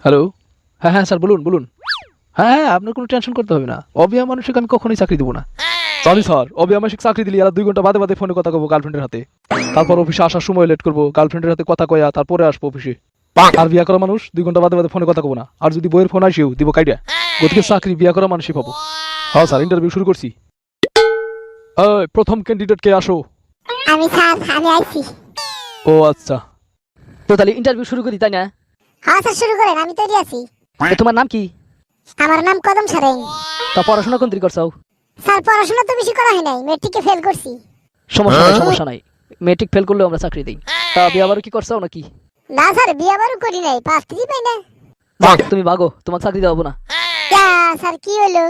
Hello. হ্যাঁ হ্যাঁ sir, বলুন বলুন। হ্যাঁ হ্যাঁ, আপনার কোনো টেনশন করতে হবে না, অবিয়া মানুষকে আমি কখনোই চাকরি দেবো না। সরি স্যার, অবিয়া মানুষকে চাকরি দিলি আর 2 ঘন্টা বাদে বাদে ফোনে কথা কবো গার্লফ্রেন্ডের হাতে, তারপর অফিসে আসার সময় লেট করবো, গার্লফ্রেন্ডের হাতে কথা কয়া তারপরে আসবো অফিসে। আর বিয়া করা মানুষ 2 ঘন্টা বাদে বাদে ফোনে কথা কবো না, আর যদি বইয়ের ফোন আসেও দিব কাইডা। গতিকে চাকরি বিয়া করা মানুষই পাবো। হ্যাঁ স্যার, ইন্টারভিউ শুরু করছি। প্রথম ক্যান্ডিডেট কে আসো? আমি স্যার, আমি আইছি। ও আচ্ছা, তো তাহলে ইন্টারভিউ শুরু করি, তাই না? হ্যাঁ স্যার, শুরু করেন, আমি তৈরি আছি। তো তোমার নাম কি? আমার নাম কদম সারেং। তা পড়াশোনা কোন দিকে করছো? স্যার, পড়াশোনা তো বেশি করা হয় নাই, মেট্রিকে ফেল করছি। সমস্যা নাই, মেট্রিক ফেল করলেও আমরা চাকরি দিই। তা বিয়ে আবার কি করছো নাকি? না স্যার, বিয়ে বারও করি নাই, পাত্রী পাই না। তুমি ভাগো, তোমাকে চাকরি দেওয়া না। যা স্যার, কি হলো?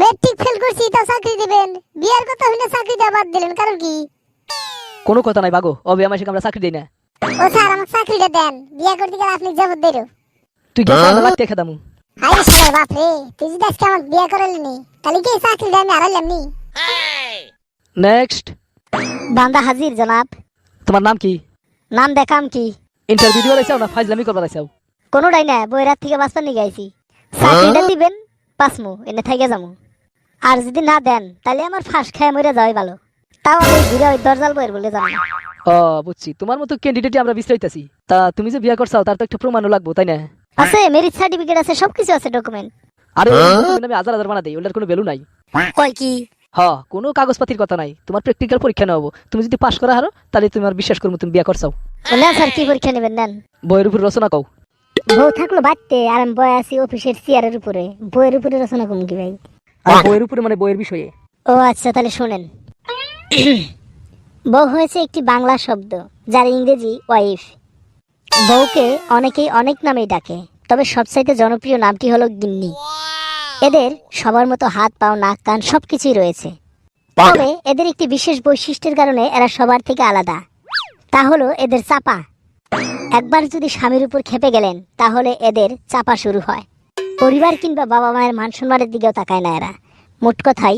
মেট্রিক ফেল করছি তো চাকরি দিবেন, বিয়ের কথা হইলে চাকরি দেওয়া বাদ দিলেন, কারণ কি? কোনো কথা নাই, ভাগো। অবে আমার আমরা চাকরি দিই না। ও স্যার, আমাকে চাকরিটা দেন, বিয়ে করতে গেলে আপনি জবাব দেরো। তুই গেছে আমার লাগতে খেদাম। হাই শালার বাপ রে, তুই যদি আজকে আমাকে বিয়ে করালি নি, তাহলে কি এই চাকরিটা আমি হারালাম নি? নেক্সট। বান্দা হাজির জনাব। তোমার নাম কি? নাম দেখাম কি? ইন্টারভিউ দিবার আইছাও না ফাইজলামি করবার আইছাও? কোনোটাই না, বই রাত থেকে বাঁচবার নিয়ে গাইছি। চাকরিটা দিবেন, পাসমু এনে থাইকে যামু। আর যদি না দেন তাহলে আমার ফাঁস খায় মরে যাওয়াই ভালো। তাও আমি ঘুরে ওই দরজাল বইয়ের বলে জানি না। ও বুঝছি, তোমার মতো ক্যান্ডিডেটই আমরা বিশ্রাইতেছি। তা তুমি যে বিয়ে করছাও তার তো একটা প্রমাণও লাগবো, তাই না? আছে, মেরিট সার্টিফিকেট আছে, সবকিছু আছে, ডকুমেন্ট। আরে আমি হাজার হাজার বানা দেই, ওটার কোনো ভ্যালু নাই। কয় কি? হ্যাঁ, কোনো কাগজপাতির কথা নাই। তোমার প্র্যাকটিক্যাল পরীক্ষা নেওয়া হবো, তুমি যদি পাশ করা হারো তাহলে তুমি আর বিশ্বাস করবো তুমি বিয়ে করছাও। না স্যার, কি পরীক্ষা নেবেন নেন। বইয়ের উপর রচনা কও। বউ থাকলো বাড়তে, আর আমি বয় আছি অফিসের চেয়ারের উপরে, বইয়ের উপরে রচনা কম কি ভাই? আর বইয়ের উপরে মানে বইয়ের বিষয়ে? ও আচ্ছা, তাহলে শোনেন। বউ হয়েছে একটি বাংলা শব্দ, যার ইংরেজি ওয়াইফ। বউকে অনেকেই অনেক নামেই ডাকে, তবে সবচাইতে জনপ্রিয় নামটি হলো গিন্নি। এদের সবার মতো হাত, পাও, নাক, কান সবকিছুই রয়েছে। তবে এদের একটি বিশেষ বৈশিষ্ট্যের কারণে এরা সবার থেকে আলাদা, তা হলো এদের চাপা। একবার যদি স্বামীর উপর খেপে গেলেন তাহলে এদের চাপা শুরু হয়। পরিবার কিংবা বাবা মায়ের মান সম্মানের দিকেও তাকায় না এরা। মোট কথাই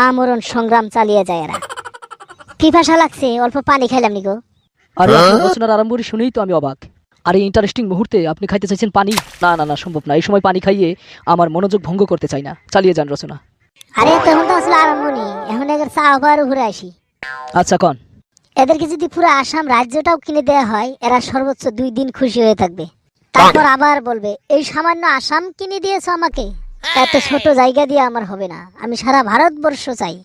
আমরণ সংগ্রাম চালিয়ে যায় এরা। পিপাসা লাগছে, অল্প পানি খাইলাম নিগো। আরে আপনার রচনার আরম্ভরি শুনেই তো আমি অবাক। আর এই ইন্টারেস্টিং মুহূর্তে আপনি খাইতে চাইছেন পানি? না না না, সম্ভব না। এই সময় পানি খাইয়ে আমার মনোযোগ ভঙ্গ করতে চাই না, চালিয়ে যান রচনা। আরে তখন তো আসলে আরম্ভ নেই, এখন এদের চা আবার ঘুরে আসি। আচ্ছা কন। এদেরকে যদি পুরো আসাম রাজ্যটাও কিনে দেওয়া হয়, এরা সর্বোচ্চ 2 দিন খুশি হয়ে থাকবে। তারপর আবার বলবে, এই সামান্য আসাম কিনে দিয়েছো আমাকে, এত ছোট জায়গা দিয়ে আমার হবে না, আমি সারা ভারতবর্ষ চাই।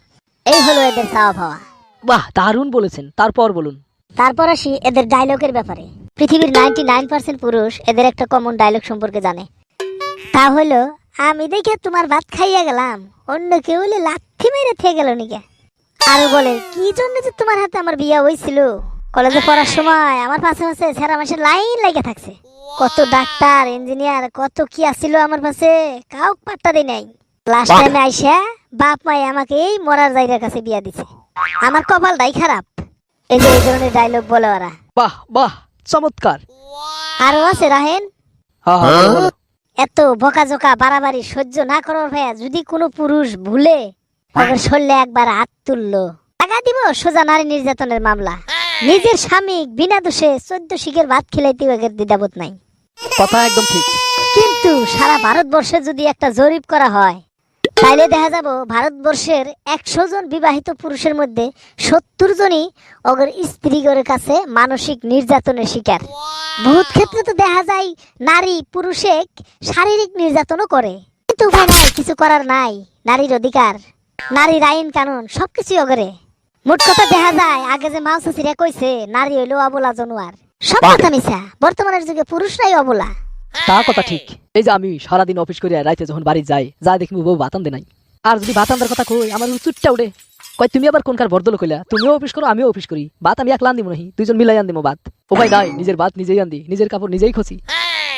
এই হলো এদের চাওয়া পাওয়া। বাহ, দারুণ বলেছেন। তারপর বলুন। তারপর আসি এদের ডায়লগের ব্যাপারে। পৃথিবীর 99% পুরুষ এদের একটা কমন ডায়লগ সম্পর্কে জানে, তা হলো, আমি দেখে তোমার ভাত খাইয়া গেলাম, অন্য কেউ হলে লাথি মেরে থেকে গেল নিকে। আরো বলে, কি জন্য যে তোমার হাতে আমার বিয়ে হয়েছিল? কলেজে পড়ার সময় আমার পাশে পাশে সারা মাসের লাইন লাগে থাকছে, কত ডাক্তার ইঞ্জিনিয়ার কত কি আসছিল আমার পাশে, কাউ পাত্তা দেয় নাই। লাস্ট টাইমে আইসা বাপ মাই আমাকে এই মরার জায়গার কাছে বিয়া দিছে। আমার কপালটাই খারাপ। এই যে এই ধরনের ডায়লগ বলে ওরা। বাহ বাহ, চমৎকার। আরো আছে রাহেন। হ্যাঁ হ্যাঁ, বলো, বলো। এত বকাঝকা বাড়াবাড়ি সহ্য না করার ভাইয়া যদি কোনো পুরুষ ভুলে ওদের শরীরে একবার হাত তুললো, টাকা দিব সোজা নারী নির্যাতনের মামলা। নিজের স্বামী বিনা দোষে 14 শিখের ভাত খেলাইতে ওদের দ্বিধাবোধ নাই। কথা একদম ঠিক। কিন্তু সারা ভারতবর্ষে যদি একটা জরিপ করা হয়, তাইলে দেখা যাব ভারতবর্ষের 100 জন বিবাহিত পুরুষের মধ্যে 70 জনই ওদের স্ত্রীগণের কাছে মানসিক নির্যাতনের শিকার। বহুত ক্ষেত্রে তো দেখা যায় নারী পুরুষে শারীরিক নির্যাতনও করে, কিন্তু উপায় নাই, কিছু করার নাই। নারীর অধিকার, নারীর আইন কানুন সবকিছু ওগরে। মোট কথা দেখা যায় আগে যে মা চাচিরা কইছে নারী হইলো অবলা জানোয়ার, সব কথা মিছা। বর্তমানের যুগে পুরুষরাই অবলা। তা কথা ঠিক। এই যে আমি সারাদিন অফিস করে রাইতে যখন বাড়ি যাই, যা দেখি বউ ভাত আনতে নাই। আর যদি ভাত আনবার কথা কই, আমার চুটটা উঠে কয়, তুমি আবার কোনকার বর্দল কইলা? তুমিও অফিস করো, আমিও অফিস করি, ভাত আমি একলা আনদিম নাহি, দুইজন মিলাই আনদিম ভাত। উপায় নাই, নিজের ভাত নিজেই আনদি, নিজের কাপড় নিজেই খসি।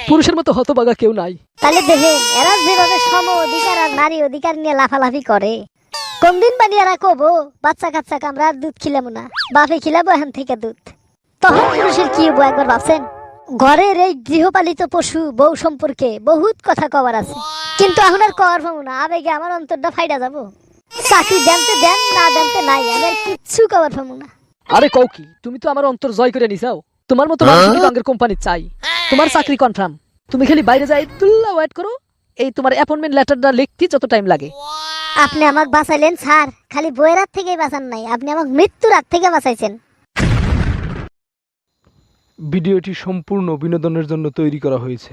পুরুষের মতো হতবাগা কেউ নাই। তাহলে দেখেন এরা যেভাবে সম অধিকার আর নারী অধিকার নিয়ে লাফালাফি করে, কোন দিন বানি এরা কবো বাচ্চা কাচ্চা আমরা আর দুধ খিলাবো না, বাপে খিলাবো এখন থেকে দুধ। তখন পুরুষের কি হবো একবার ভাবছেন? ঘরের এই গৃহপালিত পশু বউ সম্পর্কে বহুত কথা কবার আছে, কিন্তু এখন আর কবার পাবো না। আবেগে আমার অন্তরটা ফাইডা যাবো। চাকরি জানতে দেন না জানতে নাই, আমার কিচ্ছু কবার পাবো না। আরে কও কি, তুমি তো আমার অন্তর জয় করে নিছাও। তোমার মতো মানুষ কোম্পানি চাই, তোমার চাকরি কনফার্ম। তুমি খালি বাইরে যাই তুল্লা ওয়েট করো, এই তোমার অ্যাপয়েন্টমেন্ট লেটারটা লিখতে যত টাইম লাগে। আপনি আমাকে বাঁচাইলেন স্যার, খালি বইয়ের হাত থেকেই বাঁচান নাই, আপনি আমাকে মৃত্যুর হাত থেকে বাঁচাইছেন। ভিডিওটি সম্পূর্ণ বিনোদনের জন্য তৈরি করা হয়েছে।